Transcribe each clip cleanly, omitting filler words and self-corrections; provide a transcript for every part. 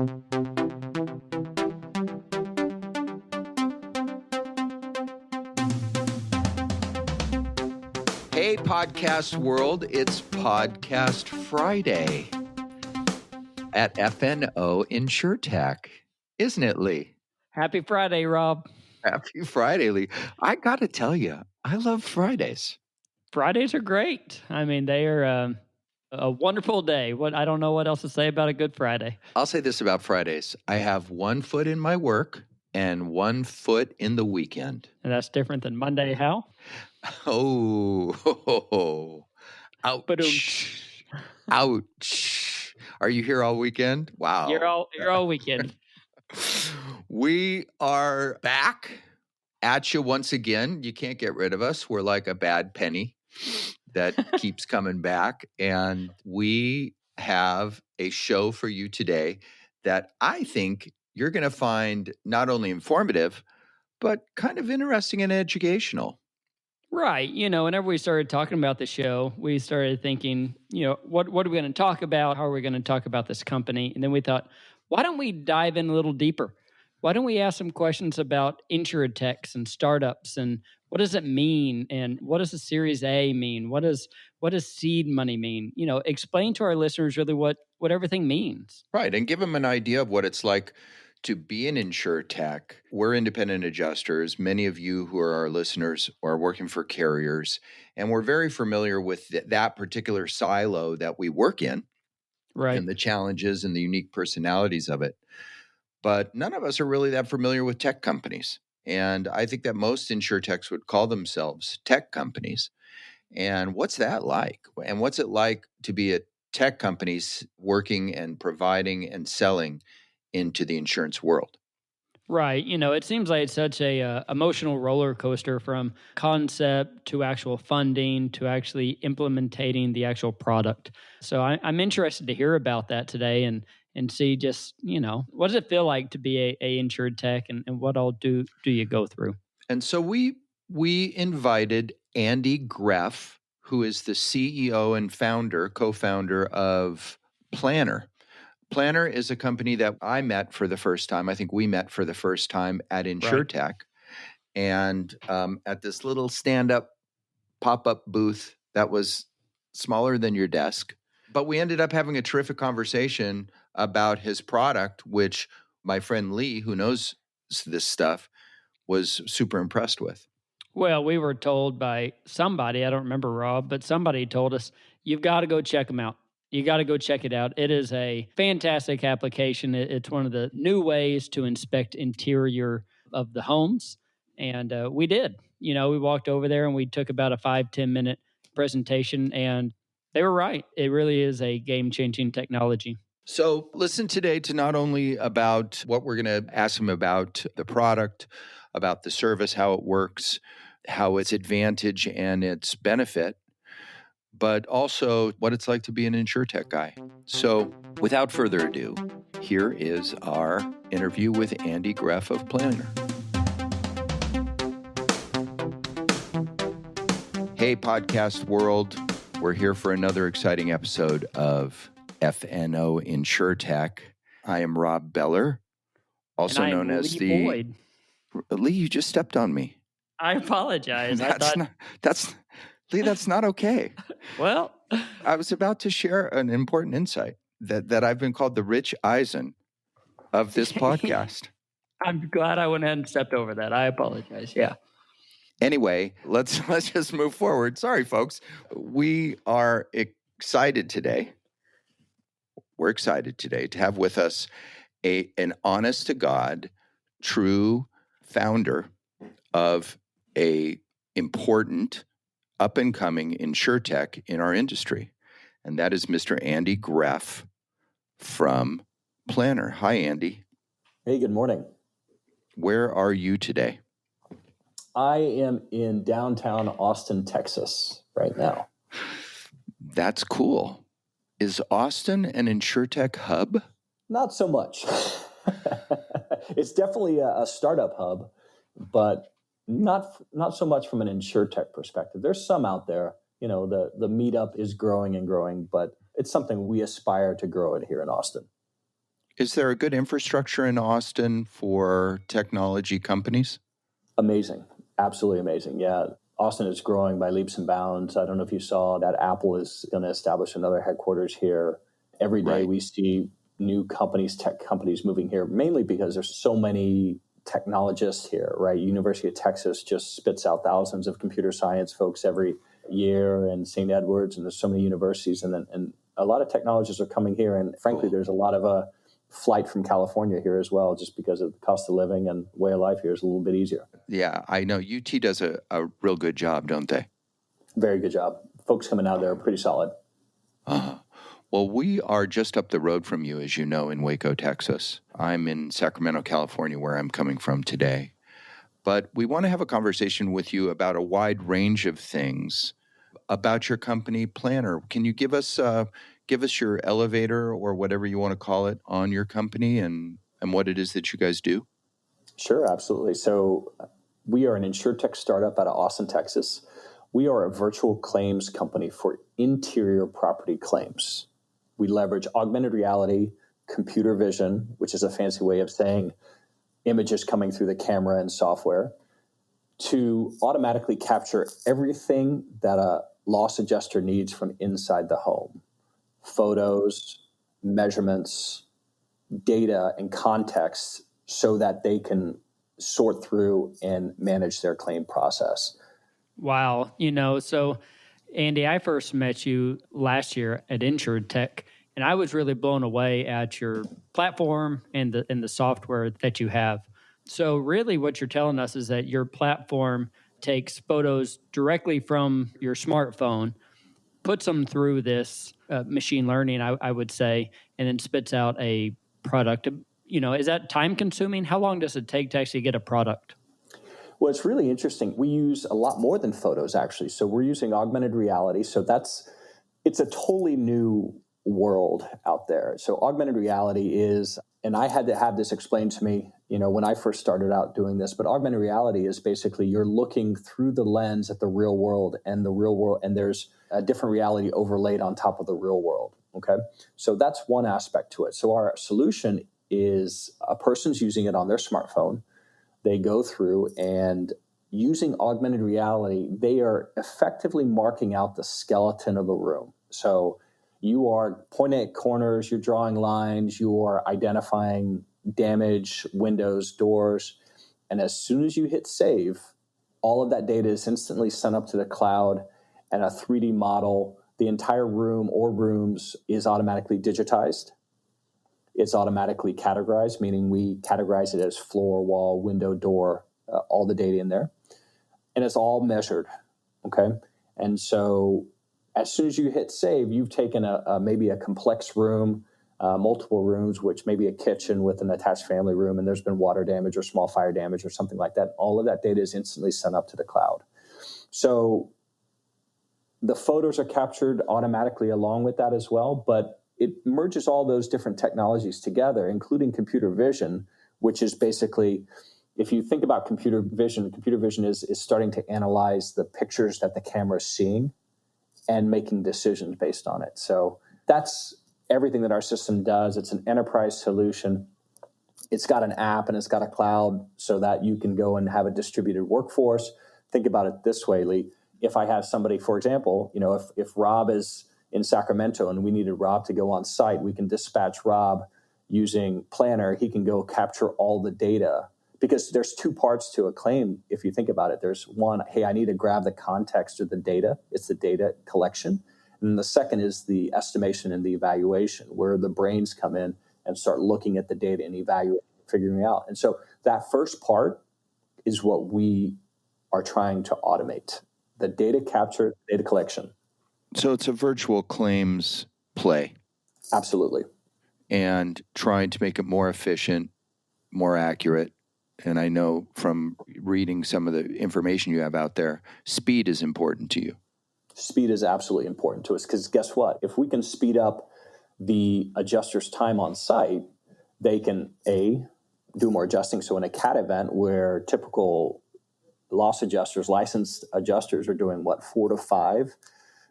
Hey, podcast world, it's Podcast Friday at FNO InsureTech, isn't it, Lee? Happy Friday, Rob. Happy Friday, Lee. I got to tell you, I love Fridays. Fridays are great. I mean, they are a wonderful day. I don't know what else to say about a good Friday. I'll say this about Fridays. I have one foot in my work and one foot in the weekend. And that's different than Monday, how? Oh, ouch. Ba-doom. Ouch. Are you here all weekend? Wow. You're all weekend. We are back at you once again. You can't get rid of us. We're like a bad penny that keeps coming back. And we have a show for you today that I think you're going to find not only informative, but kind of interesting and educational. Right. Whenever we started talking about the show, we started thinking, what are we going to talk about? How are we going to talk about this company? And then we thought, why don't we dive in a little deeper? Why don't we ask some questions about InsureTechs and startups, and what does it mean? And what does a Series A mean? What does seed money mean? Explain to our listeners really what everything means. Right. And give them an idea of what it's like to be an InsureTech. We're independent adjusters. Many of you who are our listeners are working for carriers, and we're very familiar with that particular silo that we work in, right, and the challenges and the unique personalities of it. But none of us are really that familiar with tech companies. And I think that most InsureTechs would call themselves tech companies. And what's that like? And what's it like to be a tech company working and providing and selling into the insurance world? Right. It seems like it's such a emotional roller coaster from concept to actual funding to actually implementing the actual product. So I'm interested to hear about that today and see just, what does it feel like to be a insured tech, and what all do you go through? And so we invited Andy Greff, who is the CEO and co-founder of PLNAR. PLNAR is a company that I met for the first time. I think we met for the first time at InsureTech. Right. And at this little stand-up, pop-up booth that was smaller than your desk. But we ended up having a terrific conversation about his product, which my friend Lee, who knows this stuff, was super impressed with. Well, we were told by somebody, I don't remember, Rob, but somebody told us, you've got to go check them out. You got to go check it out. It is a fantastic application. It's one of the new ways to inspect interior of the homes. And we did. We walked over there and we took about a 5-10 minute presentation, and they were right. It really is a game-changing technology. So listen today to not only about what we're going to ask them about the product, about the service, how it works, how its advantage and its benefit, but also what it's like to be an InsureTech guy. So without further ado, here is our interview with Andy Greff of PLNAR. Hey, podcast world. We're here for another exciting episode of FNO InsureTech. I am Rob Beller, also known as Lee Boyd. Lee, you just stepped on me. I apologize. Lee, that's not okay. Well, I was about to share an important insight that I've been called the Rich Eisen of this podcast. I'm glad I went ahead and stepped over that. I apologize. Yeah. Anyway, let's just move forward. Sorry, folks. We are excited today. We're excited today to have with us an honest to God, true founder of a important up and coming InsureTech in our industry. And that is Mr. Andy Greff from PLNAR. Hi, Andy. Hey, good morning. Where are you today? I am in downtown Austin, Texas right now. That's cool. Is Austin an InsureTech hub? Not so much. It's definitely a startup hub, but not so much from an InsureTech perspective. There's some out there. The meetup is growing and growing, but it's something we aspire to grow it here in Austin. Is there a good infrastructure in Austin for technology companies? Amazing. Absolutely amazing. Yeah. Austin is growing by leaps and bounds. I don't know if you saw that Apple is going to establish another headquarters here. Every day Right. we see new companies, tech companies moving here, mainly because there's so many technologists here, right? University of Texas just spits out thousands of computer science folks every year, and St. Edwards, and there's so many universities, and a lot of technologists are coming here. And frankly, Cool. there's a lot of flight from California here as well, just because of the cost of living and way of life here is a little bit easier. Yeah, I know UT does a real good job, don't they? Very good job. Folks coming out there are pretty solid. Uh-huh. Well, we are just up the road from you, as you know, in Waco, Texas. I'm in Sacramento, California, where I'm coming from today. But we want to have a conversation with you about a wide range of things about your company, PLNAR. Can you give us your elevator or whatever you want to call it on your company and what it is that you guys do? Sure, absolutely. So we are an InsureTech startup out of Austin, Texas. We are a virtual claims company for interior property claims. We leverage augmented reality, computer vision, which is a fancy way of saying images coming through the camera and software, to automatically capture everything that a loss adjuster needs from inside the home: photos, measurements, data, and context, so that they can sort through and manage their claim process. Wow. So Andy, I first met you last year at InsureTech, and I was really blown away at your platform and the software that you have. So really what you're telling us is that your platform takes photos directly from your smartphone, puts them through this machine learning, I would say, and then spits out a product. Is that time consuming? How long does it take to actually get a product? Well, it's really interesting. We use a lot more than photos, actually. So we're using augmented reality. So it's a totally new world out there. So augmented reality is, and I had to have this explained to me, when I first started out doing this, but augmented reality is basically you're looking through the lens at the real world, and there's a different reality overlaid on top of the real world. Okay. So that's one aspect to it. So our solution is a person's using it on their smartphone. They go through, and using augmented reality, they are effectively marking out the skeleton of the room. So you are pointing at corners, you're drawing lines, you are identifying damage, windows, doors. And as soon as you hit save, all of that data is instantly sent up to the cloud, and a 3D model, the entire room or rooms, is automatically digitized. It's automatically categorized, meaning we categorize it as floor, wall, window, door, all the data in there. And it's all measured, okay? And so as soon as you hit save, you've taken maybe a complex room, multiple rooms, which may be a kitchen with an attached family room, and there's been water damage or small fire damage or something like that. All of that data is instantly sent up to the cloud. So the photos are captured automatically along with that as well, but it merges all those different technologies together, including computer vision, which is basically, if you think about computer vision is starting to analyze the pictures that the camera is seeing and making decisions based on it. So that's everything that our system does. It's an enterprise solution. It's got an app and it's got a cloud so that you can go and have a distributed workforce. Think about it this way, Lee. If I have somebody, for example, if Rob is in Sacramento and we needed Rob to go on site, we can dispatch Rob using PLNAR. He can go capture all the data, because there's two parts to a claim. If you think about it, there's one, hey, I need to grab the context of the data. It's the data collection. And the second is the estimation and the evaluation, where the brains come in and start looking at the data and evaluating, figuring it out. And so that first part is what we are trying to automate: the data capture, data collection. So it's a virtual claims play. Absolutely. And trying to make it more efficient, more accurate. And I know from reading some of the information you have out there, speed is important to you. Speed is absolutely important to us, because guess what? If we can speed up the adjuster's time on site, they can, do more adjusting. So in a CAT event where typical loss adjusters, licensed adjusters, are doing 4 to 5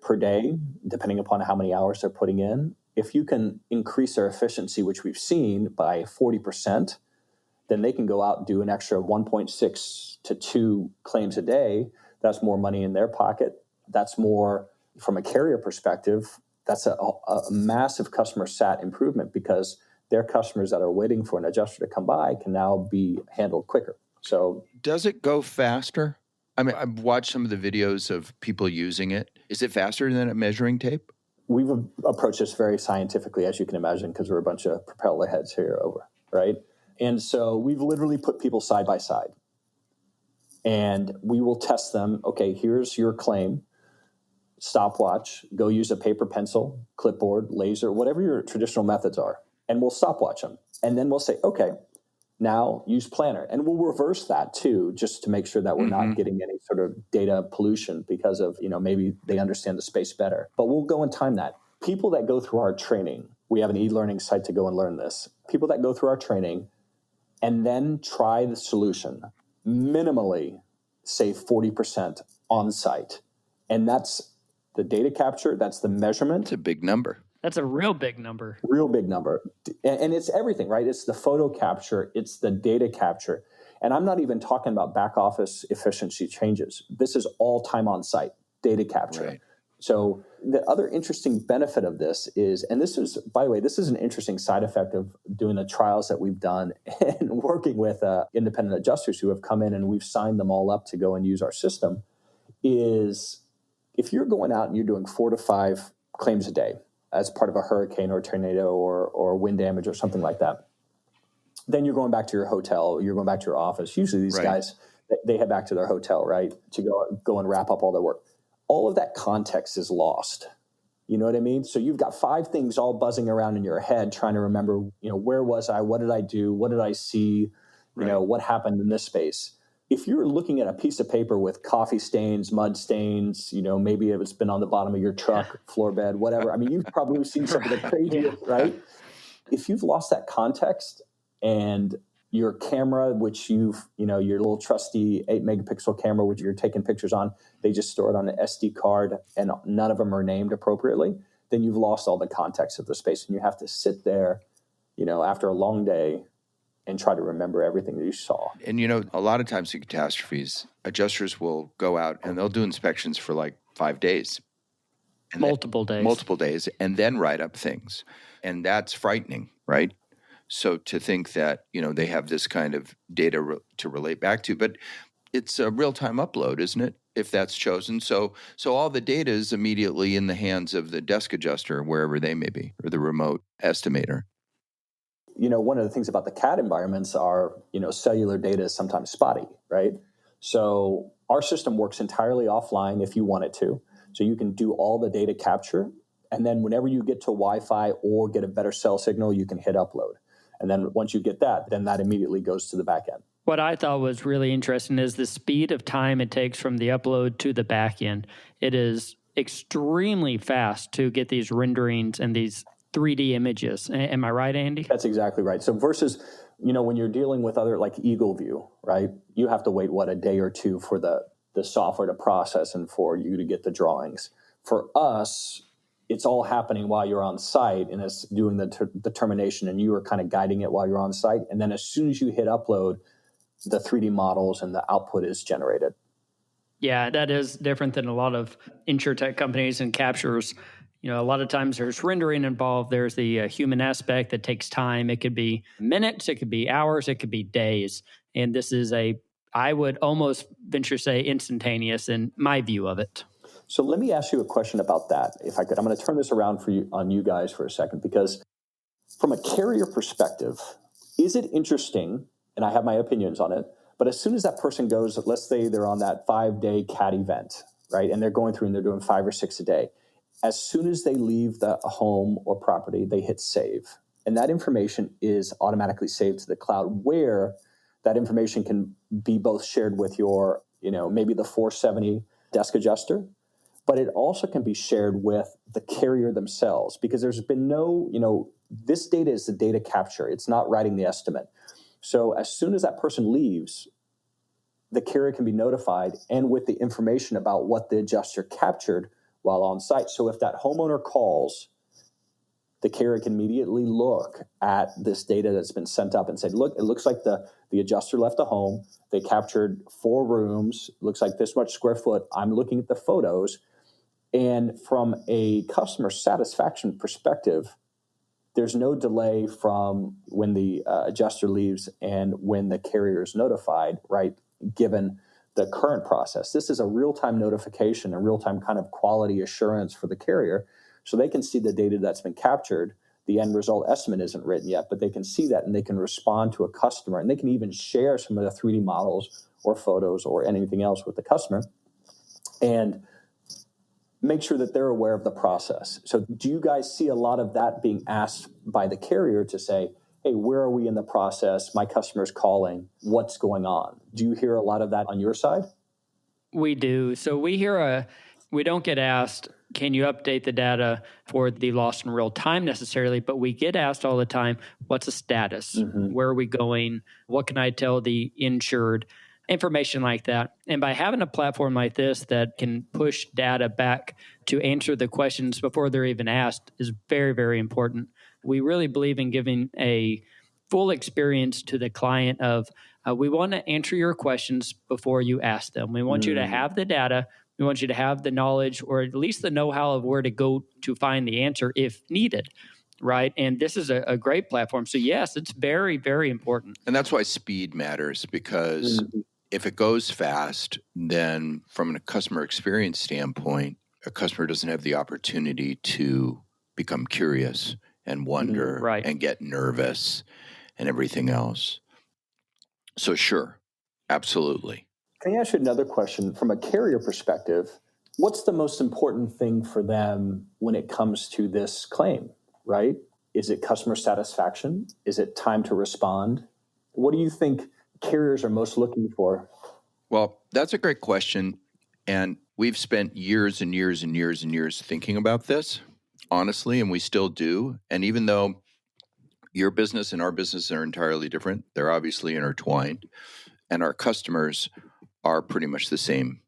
per day, depending upon how many hours they're putting in, if you can increase their efficiency, which we've seen by 40%, then they can go out and do an extra 1.6 to 2 claims a day. That's more money in their pocket. That's more from a carrier perspective. That's a massive customer sat improvement because their customers that are waiting for an adjuster to come by can now be handled quicker. So, does it go faster? I mean, I've watched some of the videos of people using it. Is it faster than a measuring tape? We've approached this very scientifically, as you can imagine, because we're a bunch of propeller heads here over, right? And so we've literally put people side by side. And we will test them. Okay, here's your claim. Stopwatch. Go use a paper, pencil, clipboard, laser, whatever your traditional methods are. And we'll stopwatch them. And then we'll say, okay, now use PLNAR. And we'll reverse that too, just to make sure that we're not getting any sort of data pollution because of, maybe they understand the space better. But we'll go and time that. People that go through our training, we have an e-learning site to go and learn this. People that go through our training and then try the solution, minimally save 40% on site. And that's the data capture, that's the measurement. It's a big number. That's a real big number. Real big number. And it's everything, right? It's the photo capture, it's the data capture. And I'm not even talking about back office efficiency changes. This is all time on site, data capture. Right. So the other interesting benefit of this is, and this is, by the way, this is an interesting side effect of doing the trials that we've done and working with independent adjusters who have come in and we've signed them all up to go and use our system, is if you're going out and you're doing 4 to 5 claims a day as part of a hurricane or tornado or wind damage or something like that, then you're going back to your hotel, you're going back to your office. Usually these guys, they head back to their hotel, right, to go and wrap up all their work. All of that context is lost. You know what I mean? So you've got 5 things all buzzing around in your head trying to remember, where was I? What did I do? What did I see? What happened in this space? If you're looking at a piece of paper with coffee stains, mud stains, maybe it's been on the bottom of your truck, floor bed, whatever. I mean, you've probably seen some of the craziest, right? If you've lost that context and your camera, which your little trusty 8 megapixel camera, which you're taking pictures on, they just store it on an SD card and none of them are named appropriately, then you've lost all the context of the space. And you have to sit there, after a long day and try to remember everything that you saw. And, a lot of times in catastrophes, adjusters will go out and they'll do inspections for like 5 days. And multiple days, and then write up things. And that's frightening, right? So to think that, they have this kind of data to relate back to, but it's a real-time upload, isn't it? If that's chosen. So all the data is immediately in the hands of the desk adjuster, wherever they may be, or the remote estimator. One of the things about the CAD environments are, cellular data is sometimes spotty, right? So our system works entirely offline if you want it to. So you can do all the data capture. And then whenever you get to Wi-Fi or get a better cell signal, you can hit upload. And then once you get that, then that immediately goes to the back end. What I thought was really interesting is the speed of time it takes from the upload to the back end. It is extremely fast to get these renderings and these 3D images. Am I right, Andy? That's exactly right. So versus, when you're dealing with other like Eagle View, right? You have to wait, a day or two for the software to process and for you to get the drawings. For us, it's all happening while you're on site and it's doing the determination and you are kind of guiding it while you're on site. And then as soon as you hit upload, the 3D models and the output is generated. Yeah, that is different than a lot of InsureTech companies and captures. A lot of times there's rendering involved. There's the human aspect that takes time. It could be minutes, it could be hours, it could be days. And this is I would almost venture to say instantaneous in my view of it. So let me ask you a question about that, if I could. I'm going to turn this around on you guys for a second, because from a carrier perspective, is it interesting, and I have my opinions on it, but as soon as that person goes, let's say they're on that 5-day CAD event, right, and they're going through and they're doing 5 or 6 a day, as soon as they leave the home or property, they hit save. And that information is automatically saved to the cloud, where that information can be both shared with your, maybe the 470 desk adjuster, but it also can be shared with the carrier themselves, because there's been no, this data is the data capture. It's not writing the estimate. So as soon as that person leaves, the carrier can be notified and with the information about what the adjuster captured while on site. So if that homeowner calls, the carrier can immediately look at this data that's been sent up and say, look, it looks like the adjuster left a home. They captured 4 rooms. Looks like this much square foot. I'm looking at the photos. And from a customer satisfaction perspective, there's no delay from when the adjuster leaves and when the carrier is notified, right? Given the current process, this is a real-time notification, a real-time kind of quality assurance for the carrier, so they can see the data that's been captured. The end result estimate isn't written yet, but they can see that and they can respond to a customer, and they can even share some of the 3D models or photos or anything else with the customer and make sure that they're aware of the process. So do you guys see a lot of that being asked by the carrier to say, hey, where are we in the process? My customer's calling. What's going on? Do you hear a lot of that on your side? We do. So we don't get asked, can you update the data for the loss in real time necessarily, but we get asked all the time, what's the status? Mm-hmm. Where are we going? What can I tell the insured? Information like that. And by having a platform like this that can push data back to answer the questions before they're even asked is very, very important. We really believe in giving a full experience to the client of we want to answer your questions before you ask them. We want you to have the data. We want you to have the knowledge or at least the know-how of where to go to find the answer if needed. Right. And this is a great platform. So, yes, it's very, very important. And that's why speed matters, because if it goes fast, then from a customer experience standpoint, a customer doesn't have the opportunity to become curious and wonder and get nervous and everything else. So sure, absolutely. Can I ask you another question? From a carrier perspective, what's the most important thing for them when it comes to this claim, right? Is it customer satisfaction? Is it time to respond? What do you think carriers are most looking for? Well, that's a great question. And we've spent years and years and years and years thinking about this, honestly, and we still do. And even though your business and our business are entirely different, they're obviously intertwined, and our customers are pretty much the same,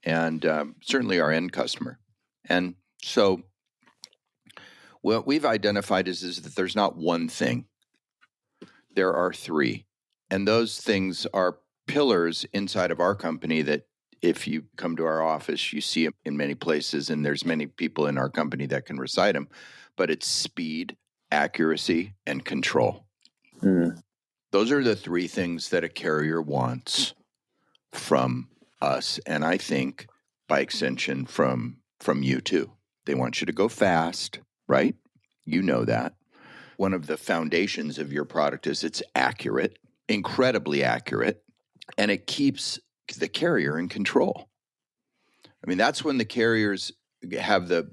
and certainly our end customer. And so what we've identified is that there's not one thing. There are 3. And those things are pillars inside of our company that if you come to our office, you see them in many places, and there's many people in our company that can recite them. But it's speed, accuracy, and control. Those are the 3 things that a carrier wants from us, and I think by extension from you too. They want you to go fast, right? You know that. One of the foundations of your product is it's accurate, incredibly accurate, and it keeps the carrier in control. I mean, that's when the carriers have the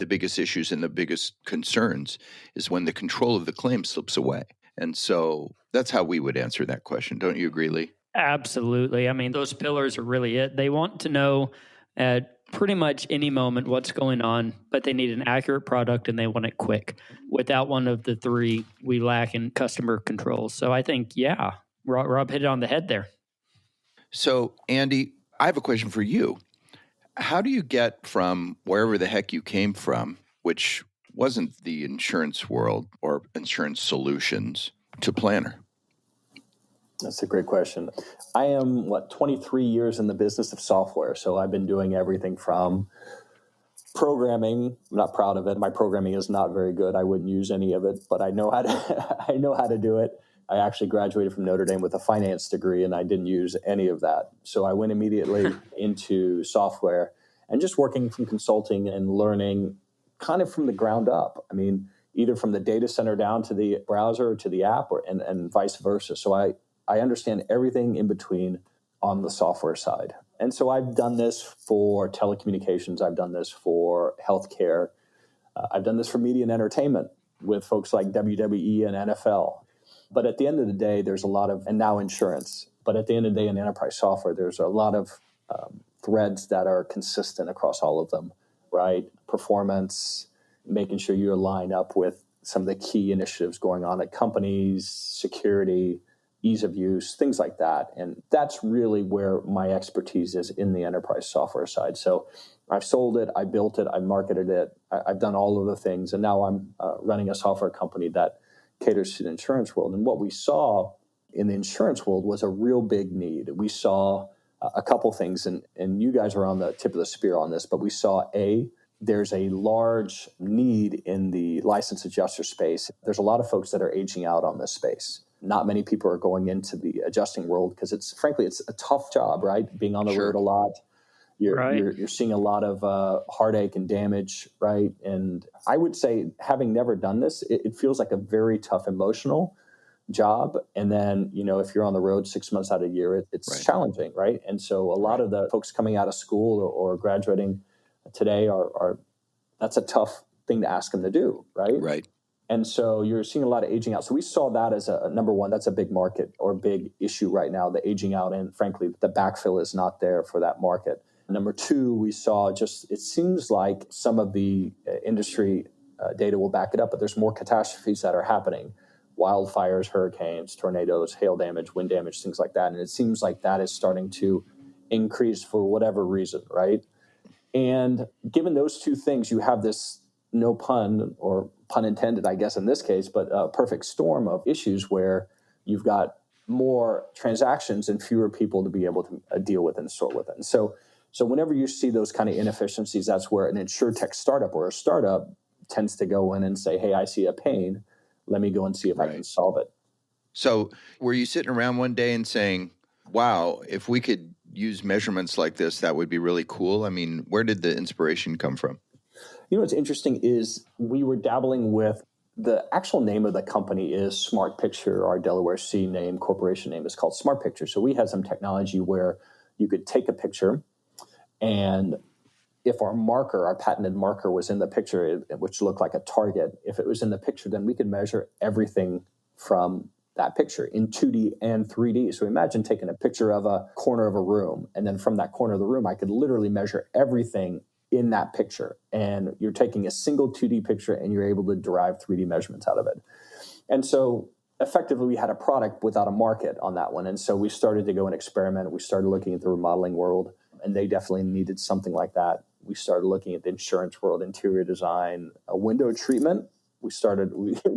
biggest issues and the biggest concerns, is when the control of the claim slips away. And so that's how we would answer that question. Don't you agree, Lee? Absolutely. I mean, those pillars are really it. They want to know at pretty much any moment what's going on, but they need an accurate product and they want it quick. Without one of the 3, we lack in customer control. So I think, yeah, Rob hit it on the head there. So, Andy, I have a question for you. How do you get from wherever the heck you came from, which wasn't the insurance world or insurance solutions, to PLNAR? That's a great question. I am, 23 years in the business of software. So I've been doing everything from programming. I'm not proud of it. My programming is not very good. I wouldn't use any of it, but I know how to do it. I actually graduated from Notre Dame with a finance degree, and I didn't use any of that. So I went immediately into software and just working from consulting and learning kind of from the ground up. I mean, either from the data center down to the browser to the app and vice versa. So I understand everything in between on the software side. And so I've done this for telecommunications. I've done this for healthcare. I've done this for media and entertainment with folks like WWE and NFL. But at the end of the day, there's a lot of, and now insurance, but at the end of the day in enterprise software, there's a lot of threads that are consistent across all of them, right? Performance, making sure you're lined up with some of the key initiatives going on at companies, security, ease of use, things like that. And that's really where my expertise is in the enterprise software side. So I've sold it, I built it, I marketed it, I've done all of the things, and now I'm running a software company that caters to the insurance world. And what we saw in the insurance world was a real big need. We saw a couple things, and you guys are on the tip of the spear on this, but we saw there's a large need in the license adjuster space. There's a lot of folks that are aging out on this space. Not many people are going into the adjusting world because it's a tough job, right? Being on the road a lot. You're seeing a lot of heartache and damage, right? And I would say, having never done this, it feels like a very tough emotional job. And then, if you're on the road 6 months out of the year, it's challenging, right? And so a lot of the folks coming out of school or graduating today are that's a tough thing to ask them to do, right? Right. And so you're seeing a lot of aging out. So we saw that as a number one. That's a big market or big issue right now, the aging out. And frankly, the backfill is not there for that market. Number two, we saw it seems like some of the industry data will back it up, but there's more catastrophes that are happening. Wildfires, hurricanes, tornadoes, hail damage, wind damage, things like that. And it seems like that is starting to increase for whatever reason, right? And given those two things, you have this, no pun or pun intended, I guess in this case, but a perfect storm of issues where you've got more transactions and fewer people to be able to deal with and sort with it. And so whenever you see those kind of inefficiencies, that's where an InsureTech startup or a startup tends to go in and say, hey, I see a pain. Let me go and see if I can solve it. So were you sitting around one day and saying, wow, if we could use measurements like this, that would be really cool? I mean, where did the inspiration come from? What's interesting is we were dabbling with, the actual name of the company is SmartPicture. Our Delaware C name, corporation name is called SmartPicture. So we had some technology where you could take a picture, and if our patented marker was in the picture, which looked like a target, if it was in the picture, then we could measure everything from that picture in 2D and 3D. So imagine taking a picture of a corner of a room, and then from that corner of the room, I could literally measure everything in that picture. And you're taking a single 2D picture and you're able to derive 3D measurements out of it. And so effectively, we had a product without a market on that one. And so we started to go and experiment. We started looking at the remodeling world, and they definitely needed something like that. We started looking at the insurance world, interior design, a window treatment. We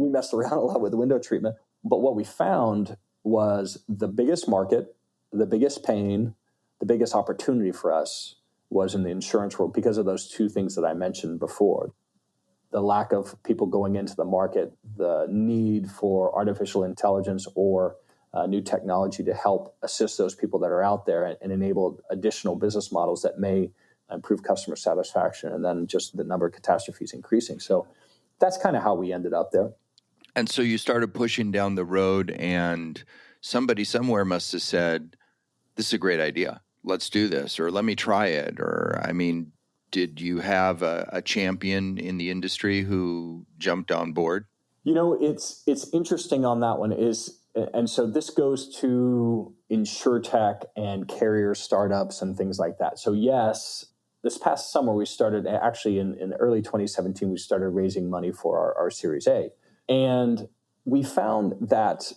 messed around a lot with window treatment. But what we found was the biggest market, the biggest pain, the biggest opportunity for us was in the insurance world because of those two things that I mentioned before. The lack of people going into the market, the need for artificial intelligence or new technology to help assist those people that are out there and enable additional business models that may improve customer satisfaction, and then just the number of catastrophes increasing. So that's kind of how we ended up there. And so you started pushing down the road, and somebody somewhere must have said, this is a great idea. Let's do this, or let me try it. Or, I mean, did you have a champion in the industry who jumped on board? It's interesting on that one and so this goes to InsureTech and carrier startups and things like that. So yes, this past summer we started, actually in early 2017, we started raising money for our Series A. And we found that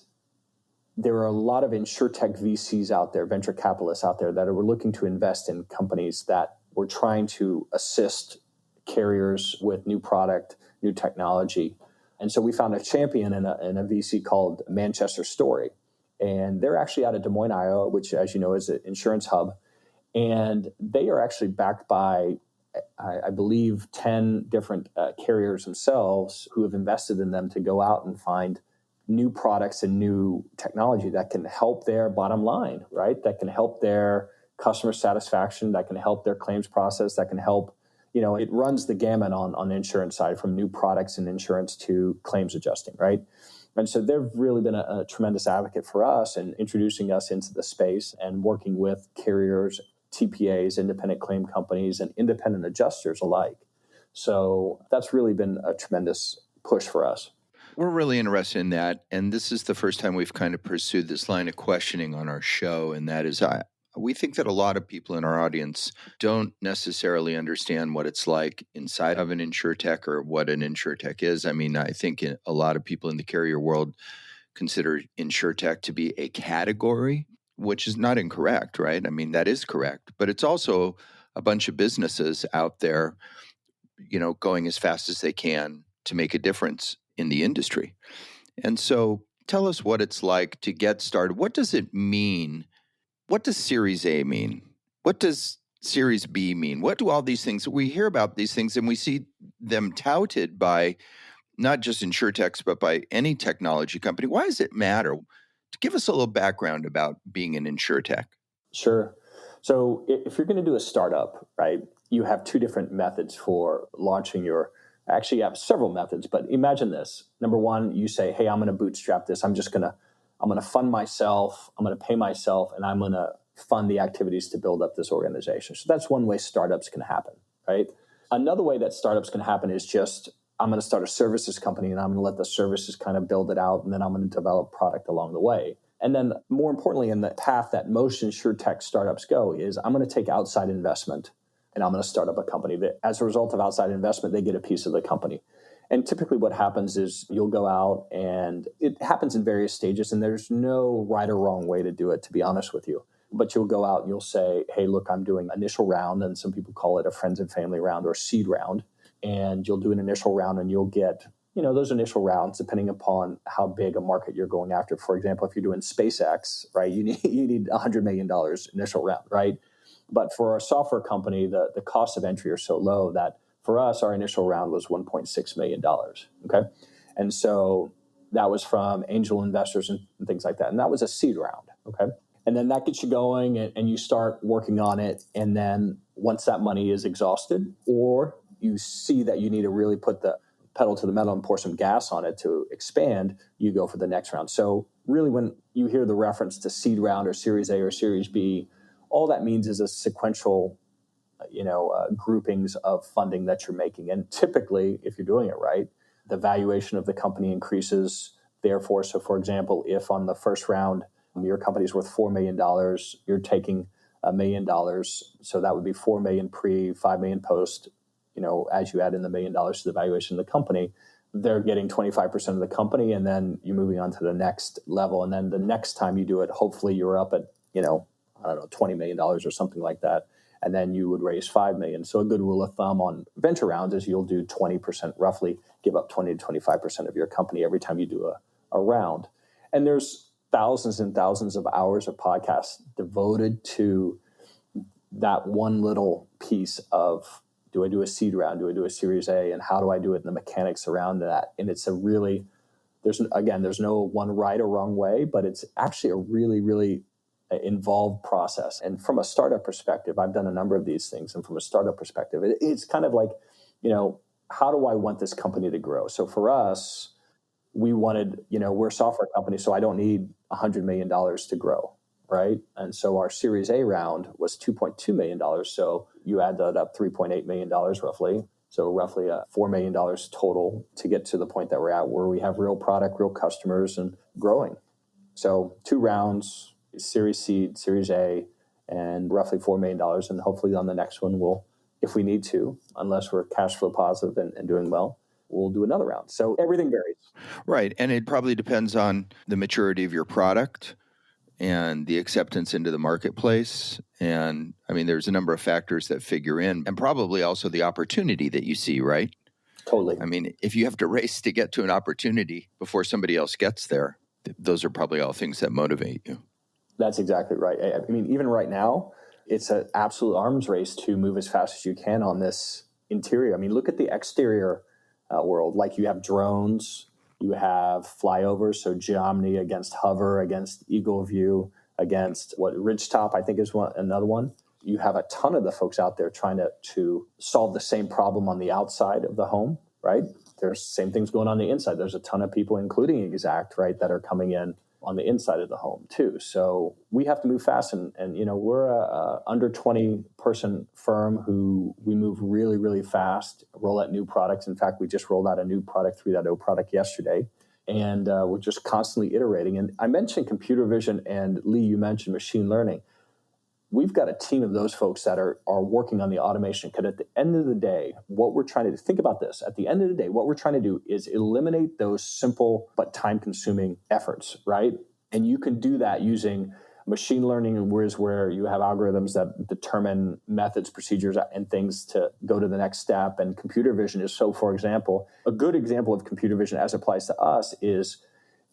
there are a lot of InsureTech VCs out there, venture capitalists out there, that were looking to invest in companies that were trying to assist carriers with new product, new technology. And so we found a champion in a VC called Manchester Story. And they're actually out of Des Moines, Iowa, which, as you know, is an insurance hub. And they are actually backed by, I believe, 10 different carriers themselves who have invested in them to go out and find new products and new technology that can help their bottom line, right? That can help their customer satisfaction, that can help their claims process, that can help, it runs the gamut on the insurance side, from new products and insurance to claims adjusting, right? And so they've really been a tremendous advocate for us in introducing us into the space and working with carriers, TPAs, independent claim companies, and independent adjusters alike. So that's really been a tremendous push for us. We're really interested in that, and this is the first time we've kind of pursued this line of questioning on our show, and that is, we think that a lot of people in our audience don't necessarily understand what it's like inside of an InsureTech or what an InsureTech is. I mean, I think a lot of people in the carrier world consider InsureTech to be a category, which is not incorrect, right? I mean, that is correct, but it's also a bunch of businesses out there, going as fast as they can to make a difference in the industry. And so tell us what it's like to get started. What does it mean? What does Series A mean? What does Series B mean? What do all these things? We hear about these things and we see them touted by not just InsureTechs, but by any technology company. Why does it matter? Give us a little background about being an InsureTech. Sure. So if you're going to do a startup, right, you have two different methods for launching actually you have several methods, but imagine this. Number one, you say, hey, I'm going to bootstrap this. I'm going to fund myself. I'm going to pay myself, and I'm going to fund the activities to build up this organization. So that's one way startups can happen, right? Another way that startups can happen is just, I'm going to start a services company and I'm going to let the services kind of build it out, and then I'm going to develop product along the way. And then more importantly, in the path that most InsureTech startups go is, I'm going to take outside investment and I'm going to start up a company that, as a result of outside investment, they get a piece of the company. And typically what happens is you'll go out, and it happens in various stages, and there's no right or wrong way to do it, to be honest with you. But you'll go out and you'll say, hey, look, I'm doing initial round, and some people call it a friends and family round or seed round. And you'll do an initial round and you'll get, those initial rounds, depending upon how big a market you're going after. For example, if you're doing SpaceX, right, you need $100 million initial round, right? But for a software company, the cost of entry are so low that for us, our initial round was $1.6 million, okay? And so that was from angel investors and things like that. And that was a seed round, okay? And then that gets you going and you start working on it. And then once that money is exhausted, or you see that you need to really put the pedal to the metal and pour some gas on it to expand, you go for the next round. So really, when you hear the reference to seed round or Series A or Series B, all that means is a sequential, groupings of funding that you're making. And typically, if you're doing it right, the valuation of the company increases. Therefore, so for example, if on the first round, your company's worth $4 million, you're taking $1 million. So that would be $4 million pre, $5 million post. As you add in the $1 million to the valuation of the company, they're getting 25% of the company, and then you're moving on to the next level. And then the next time you do it, hopefully you're up at, $20 million or something like that. And then you would raise $5 million. So a good rule of thumb on venture rounds is you'll do 20%, roughly give up 20 to 25% of your company every time you do a round. And there's thousands and thousands of hours of podcasts devoted to that one little piece of, do I do a seed round? Do I do a Series A? And how do I do it, and the mechanics around that? And it's there's no one right or wrong way, but it's actually a really, really involved process. And from a startup perspective, I've done a number of these things. And from a startup perspective, it's kind of like, how do I want this company to grow? So for us, we wanted, we're a software company, so I don't need $100 million to grow, right? And so our Series A round was $2.2 million. So you add that up, $3.8 million roughly. So roughly $4 million total to get to the point that we're at, where we have real product, real customers, and growing. So 2 rounds, Series Seed, Series A, and roughly $4 million. And hopefully on the next one, we'll, if we need to, unless we're cash flow positive and doing well, we'll do another round. So everything varies. Right. And it probably depends on the maturity of your product and the acceptance into the marketplace. And I mean, there's a number of factors that figure in, and probably also the opportunity that you see, right? Totally. I mean, if you have to race to get to an opportunity before somebody else gets there, those are probably all things that motivate you. That's exactly right. I mean, even right now, it's an absolute arms race to move as fast as you can on this interior. I mean, look at the exterior world. Like, you have drones, you have flyovers, so Geomni against hover, against Eagle View, against Ridgetop, I think is another one. You have a ton of the folks out there trying to solve the same problem on the outside of the home, right? There's same things going on the inside. There's a ton of people, including Exact, right, that are coming in on the inside of the home too. So we have to move fast, and we're a under 20 person firm who we move really, really fast, roll out new products. In fact, we just rolled out a new product, 3.0 product yesterday, and we're just constantly iterating. And I mentioned computer vision, and Lee, you mentioned machine learning. We've got a team of those folks that are working on the automation, because at the end of the day, what we're trying to do, think about this, at the end of the day, what we're trying to do is eliminate those simple but time-consuming efforts, right? And you can do that using Machine learning is where you have algorithms that determine methods, procedures, and things to go to the next step. And computer vision is so, for example, a good example of computer vision as applies to us is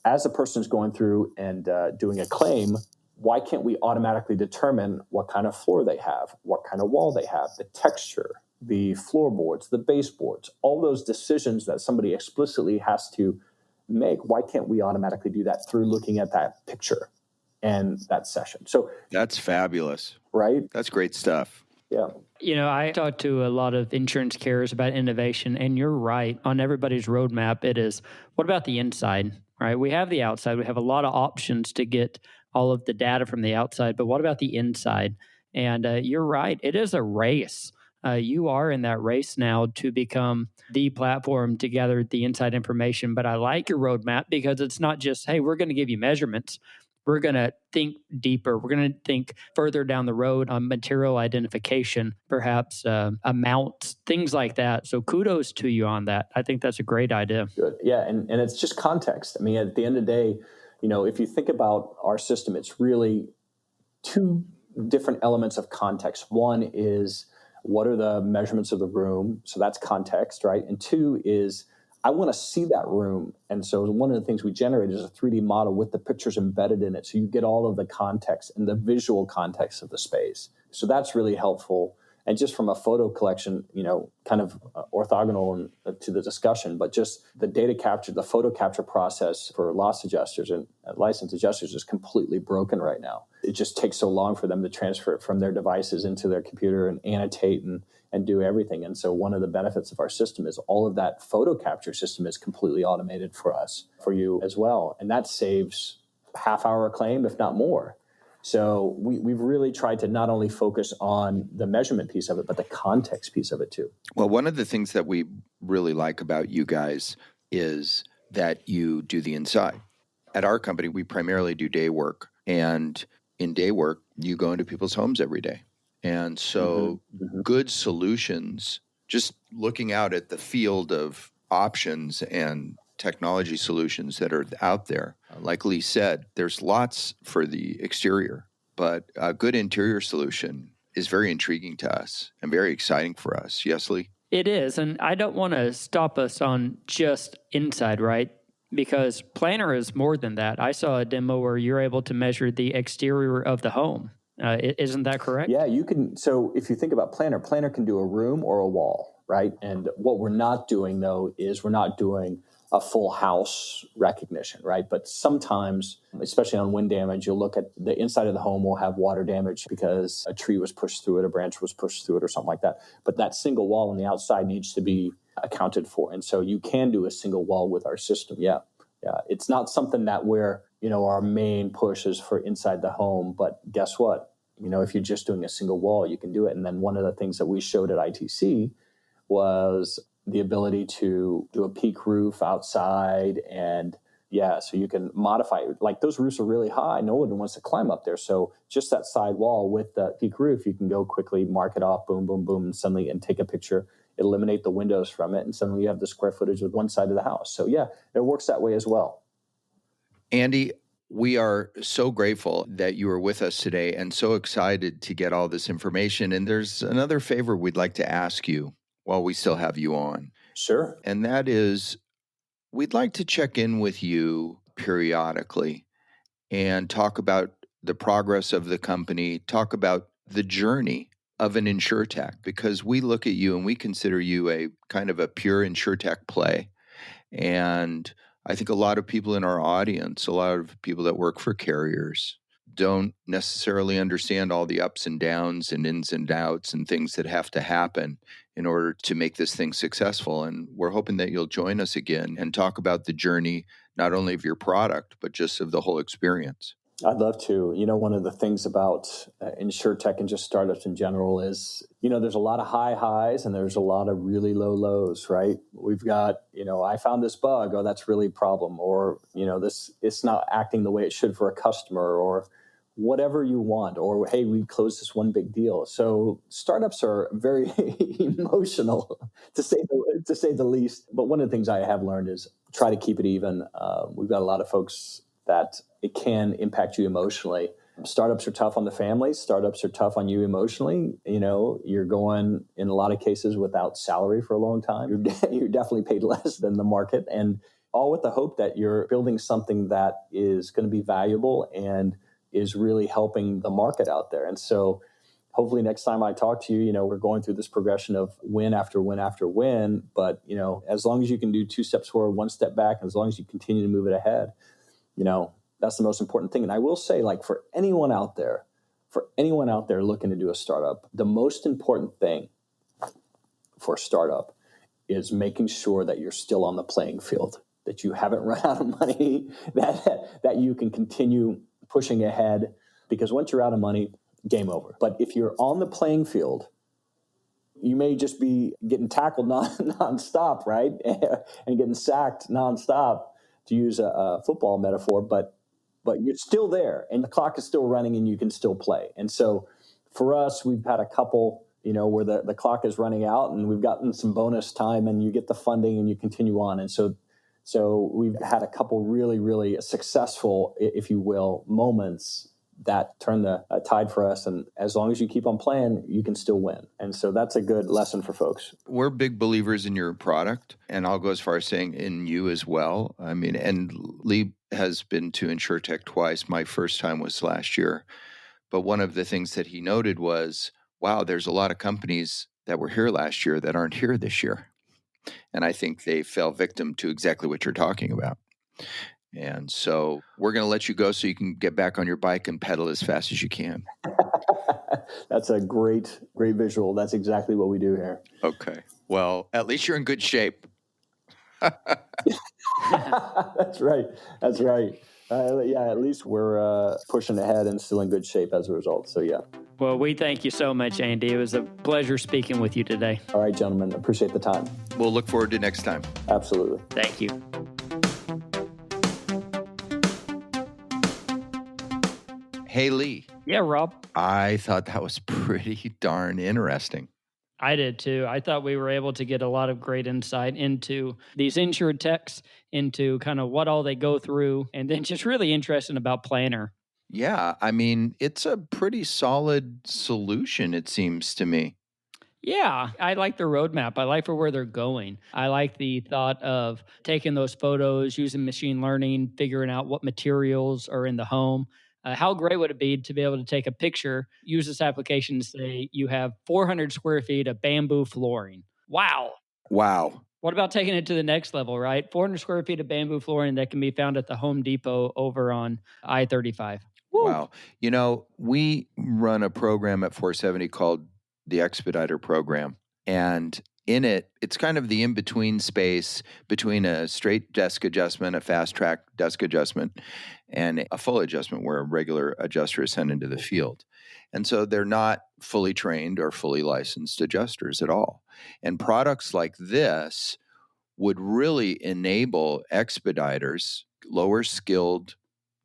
as a person is going through and doing a claim, why can't we automatically determine what kind of floor they have, what kind of wall they have, the texture, the floorboards, the baseboards, all those decisions that somebody explicitly has to make? Why can't we automatically do that through looking at that picture and that session? So that's fabulous, right? That's great stuff. Yeah. I talk to a lot of insurance carriers about innovation, and you're right. On everybody's roadmap, it is, what about the inside, right? We have the outside. We have a lot of options to get all of the data from the outside, but what about the inside? And you're right. It is a race. You are in that race now to become the platform to gather the inside information. But I like your roadmap because it's not just, hey, we're going to give you measurements. We're going to think deeper. We're going to think further down the road on material identification, perhaps amounts, things like that. So kudos to you on that. I think that's a great idea. Good. Yeah. And it's just context. I mean, at the end of the day, if you think about our system, it's really two different elements of context. One is, what are the measurements of the room? So that's context, right? And two is, I want to see that room. And so one of the things we generate is a 3D model with the pictures embedded in it. So you get all of the context and the visual context of the space. So that's really helpful. And just from a photo collection, kind of orthogonal to the discussion, but just the data capture, the photo capture process for loss adjusters and license adjusters is completely broken right now. It just takes so long for them to transfer it from their devices into their computer and annotate and do everything. And so one of the benefits of our system is all of that photo capture system is completely automated for us, for you as well. And that saves half-hour claim, if not more. So we've really tried to not only focus on the measurement piece of it, but the context piece of it too. Well, one of the things that we really like about you guys is that you do the inside. At our company, we primarily do day work. And in day work, you go into people's homes every day. And so good solutions, just looking out at the field of options and technology solutions that are out there. Like Lee said, there's lots for the exterior, but a good interior solution is very intriguing to us and very exciting for us. Yes, Lee? It is. And I don't want to stop us on just inside, right? Because PLNAR is more than that. I saw a demo where you're able to measure the exterior of the home. Isn't that correct? Yeah, you can. So if you think about PLNAR can do a room or a wall, right? And what we're not doing, though, is we're not doing a full house recognition, right? But sometimes, especially on wind damage, you'll look at the inside of the home will have water damage because a tree was pushed through it, a branch was pushed through it, or something like that. But that single wall on the outside needs to be accounted for. And so you can do a single wall with our system. Yeah. It's not something that we're, our main push is for inside the home. But guess what? If you're just doing a single wall, you can do it. And then one of the things that we showed at ITC was the ability to do a peak roof outside. And so you can modify it. Like those roofs are really high. No one wants to climb up there. So just that side wall with the peak roof, you can go quickly, mark it off, boom, boom, boom, and take a picture, eliminate the windows from it. And suddenly you have the square footage of one side of the house. So it works that way as well. Andy, we are so grateful that you are with us today and so excited to get all this information. And there's another favor we'd like to ask you while we still have you on. Sure. And that is, we'd like to check in with you periodically and talk about the progress of the company, talk about the journey of an InsureTech, because we look at you and we consider you a kind of a pure InsureTech play. And I think a lot of people in our audience, a lot of people that work for carriers, don't necessarily understand all the ups and downs and ins and outs and things that have to happen in order to make this thing successful. And we're hoping that you'll join us again and talk about the journey, not only of your product, but just of the whole experience. I'd love to. one of the things about InsureTech and just startups in general is, there's a lot of high highs and there's a lot of really low lows, right? We've got, I found this bug. Oh, that's really a problem. Or, it's not acting the way it should for a customer, or whatever you want. Or, hey, we closed this one big deal. So startups are very emotional, to say the least. But one of the things I have learned is try to keep it even. We've got a lot of folks that it can impact you emotionally. Startups are tough on the families. Startups are tough on you emotionally. You're going, in a lot of cases, without salary for a long time. You're definitely paid less than the market, and all with the hope that you're building something that is going to be valuable and is really helping the market out there. And so hopefully next time I talk to you, we're going through this progression of win after win after win. But, as long as you can do 2 steps forward, 1 step back, and as long as you continue to move it ahead, that's the most important thing. And I will say, like, for anyone out there looking to do a startup, the most important thing for a startup is making sure that you're still on the playing field, that you haven't run out of money, that you can continue pushing ahead, because once you're out of money, game over. But if you're on the playing field, you may just be getting tackled nonstop, right? And getting sacked nonstop, to use a football metaphor, but you're still there and the clock is still running and you can still play. And so for us, we've had a couple, where the clock is running out and we've gotten some bonus time and you get the funding and you continue on. And so we've had a couple really, really successful, if you will, moments that turn the tide for us. And as long as you keep on playing, you can still win. And so that's a good lesson for folks. We're big believers in your product, and I'll go as far as saying in you as well. I mean, and Lee has been to InsureTech twice. My first time was last year. But one of the things that he noted was, wow, there's a lot of companies that were here last year that aren't here this year. And I think they fell victim to exactly what you're talking about. And so we're going to let you go so you can get back on your bike and pedal as fast as you can. That's a great visual. That's exactly what we do here. Okay. Well, at least you're in good shape. That's right. At least we're pushing ahead and still in good shape as a result. So, yeah. Well, we thank you so much, Andy. It was a pleasure speaking with you today. All right, gentlemen. Appreciate the time. We'll look forward to next time. Absolutely. Thank you. Hey, Lee. Yeah, Rob. I thought that was pretty darn interesting. I did too. I thought we were able to get a lot of great insight into these InsureTechs, into kind of what all they go through, and then just really interesting about PLNAR. Yeah, I mean, it's a pretty solid solution, it seems to me. Yeah, I like the roadmap. I like for where they're going. I like the thought of taking those photos, using machine learning, figuring out what materials are in the home. How great would it be to be able to take a picture, use this application to say you have 400 square feet of bamboo flooring? Wow. Wow. What about taking it to the next level, right? 400 square feet of bamboo flooring that can be found at the Home Depot over on I-35. Woo. Wow. We run a program at 470 called the Expediter Program. And in it, it's kind of the in-between space between a straight desk adjustment, a fast-track desk adjustment, and a full adjustment where a regular adjuster is sent into the field. And so they're not fully trained or fully licensed adjusters at all. And products like this would really enable expediters, lower skilled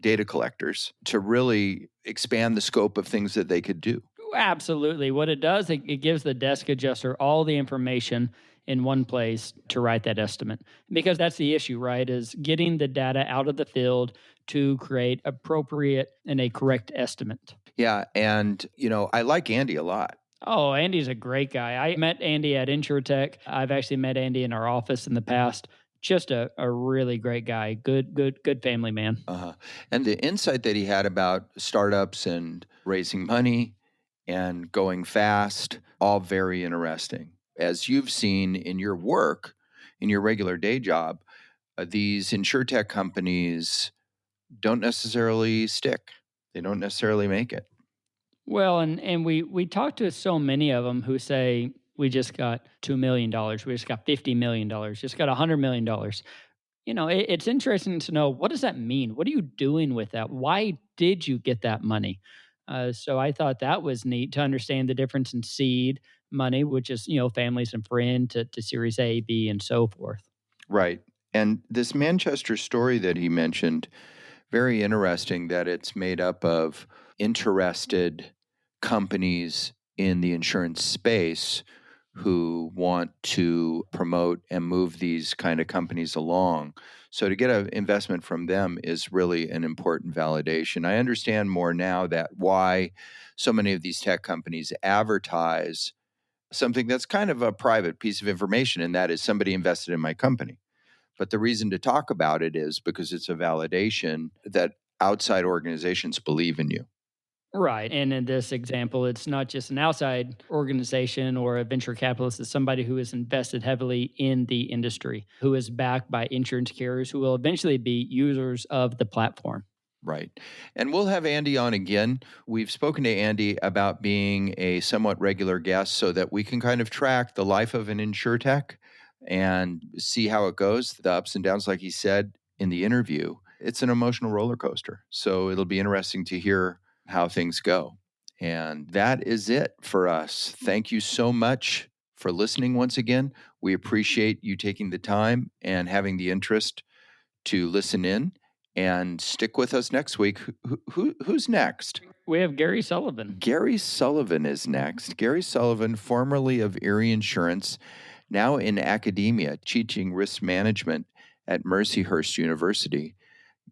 data collectors, to really expand the scope of things that they could do. Absolutely. What it does, it gives the desk adjuster all the information in one place to write that estimate. Because that's the issue, right? Is getting the data out of the field to create appropriate and a correct estimate. Yeah. And, I like Andy a lot. Oh, Andy's a great guy. I met Andy at InsureTech. I've actually met Andy in our office in the past. Just a really great guy. Good family man. And the insight that he had about startups and raising money and going fast, all very interesting. As you've seen in your work, in your regular day job, these InsureTech companies don't necessarily stick. They don't necessarily make it. Well, and we talked to so many of them who say, we just got $2 million, we just got $50 million, just got $100 million. It's interesting to know, what does that mean? What are you doing with that? Why did you get that money? So I thought that was neat to understand the difference in seed money, which is, families and friends, to Series A, B, and so forth. Right. And this Manchester story that he mentioned, very interesting that it's made up of interested companies in the insurance space who want to promote and move these kind of companies along. So to get an investment from them is really an important validation. I understand more now that why so many of these tech companies advertise something that's kind of a private piece of information, and that is somebody invested in my company. But the reason to talk about it is because it's a validation that outside organizations believe in you. Right. And in this example, it's not just an outside organization or a venture capitalist, it's somebody who is invested heavily in the industry, who is backed by insurance carriers who will eventually be users of the platform. Right. And we'll have Andy on again. We've spoken to Andy about being a somewhat regular guest so that we can kind of track the life of an InsureTech and see how it goes, the ups and downs, like he said in the interview. It's an emotional roller coaster. So it'll be interesting to hear how things go. And that is it for us. Thank you so much for listening once again. We appreciate you taking the time and having the interest to listen in. And stick with us next week. Who's next? We have Gary Sullivan. Gary Sullivan is next. Gary Sullivan, formerly of Erie Insurance, now in academia, teaching risk management at Mercyhurst University.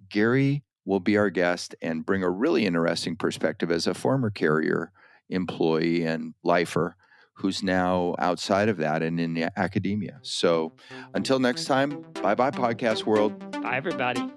Gary will be our guest and bring a really interesting perspective as a former carrier employee and lifer who's now outside of that and in academia. So until next time, bye-bye, podcast world. Bye, everybody.